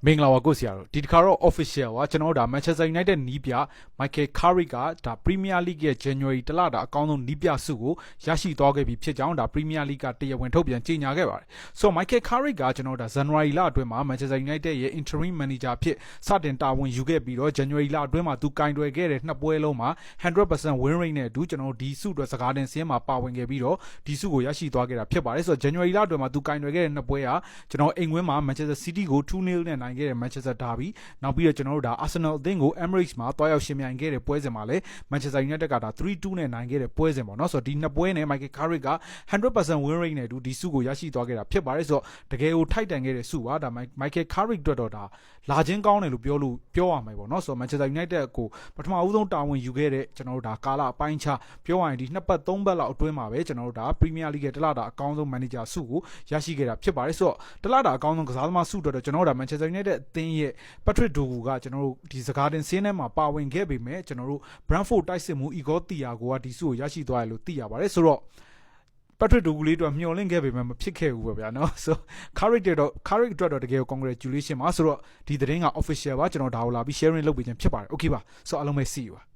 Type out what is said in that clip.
မင်္ဂလာပါကိုဆရာတို့ဒီတစ်ခါတော့ official ပါကျွန်တော်တို့ဒါ Manchester United နီးပြ Michael Carrick ကဒါ Premier League ရဲ့ January တလတာအကောင်းဆုံးနီးပြဆုကိုရရှိသွားခဲ့ပြီဖြစ်ကြောင်းဒါ Premier League ကတရားဝင်ထုတ်ပြန်ကြေညာခဲ့ပါတယ်ဆိုတော့ Michael Carrick ကကျွန်တော်တို့ဒါ January လအတွင်းမှာ Manchester United ရဲ့ interim manager ဖြစ်စတင်တာဝန်ယူခဲ့ပြီးတော့ January လအတွင်းမှာသူကင်တွယ်ခဲ့တဲ့နှစ်ပွဲလုံးမှာ 100% win rate နဲ့အတူကျွန်တော်တို့ဒီဆုအတွက်စကားတင်စင်းမှာပါဝင်ခဲ့ပြီးတော့ဒီဆုကိုရရှိသွားခဲ့တာဖြစ်ပါတယ်ဆိုတော့ January လအတွင်းမှာသူကင်တွယ်ခဲ့တဲ့နှစ်ပွဲဟာကျွန်တော်အိမ်ဝင်းမှာ Manchester City ကို 2-0 နဲ့နိုင်ခဲ့တဲ့ Manchester Derby နောက်ပြီးတော့ကျွန်တော်တို့ဒါ Arsenal အသင်းကို Emirates မှာတွားရောက်ရှင်ပြိုင်ခဲ့တဲ့ပွဲစဉ်မှာလည်း Manchester United ကဒါ 3-2 နဲ့နိုင်ခဲ့တဲ့ပွဲစဉ်ပေါ့နော်ဆိုတော့ဒီနှစ်ပွဲနဲ့ Michael Carrick က 100% win rate နဲ့အတူဒီဆုကိုရရှိသွားခဲ့တာဖြစ်ပါတယ်ဆိုတော့တကယ်ကိုထိုက်တန်ခဲ့တဲ့ဆုပါဒါ Michael Carrick အတွက်တော့ဒါလာခြင်းကောင်းတယ်လို့ပြောရမှာပေါ့နော်ဆိုတော့ Manchester United ကိုပထမဦးဆုံးတာဝန်ယူခဲ့တဲ့ကျွန်တော်တို့ဒါကာလအပိုင်းခြားပြောရရင်ဒီနှစ်ပတ်3ပတ်လောက်အတွင်းမှာပဲကျွန်တော်တို့ဒါ Premier League ရဲ့တလတာအကောင်းဆုံး manager ဆုကိုရရှိခဲ့တာဖြစ်ပါတယ်ဆိုတော့တလတာအကောင်းဆုံးကစားသမားဆုအတွက်တော့ကျွန်တော်တို့ဒါ Manchester United အသင်းရဲ့ Patrick Dorgu ကကျွန်တော်တို့ဒီစကားတင်စင်းထဲမှာပါဝင်ခဲ့ပေမဲ့ကျွန်တော်တို့ Brentford တိုက်စစ်မှု Igor Thiago ကဒီဆုကိုရရှိသွားတယ်လို့သိရပါတယ်ဆိုတော့ Patrick Dorgu လေးတော့မျှော်လင့်ခဲ့ပေမဲ့မဖြစ်ခဲ့ဘူးပဲဗျာနော်ဆို Carrick အတွက်တော့တကယ်ကို congratulation ပါဆိုတော့ဒီသတင်းက official ပါကျွန်တော်ဒါကိုလာပြီး sharing လုပ်ပေးခြင်းဖြစ်ပါတယ် okay ပါဆိုတော့အားလုံးပဲ see you ပါ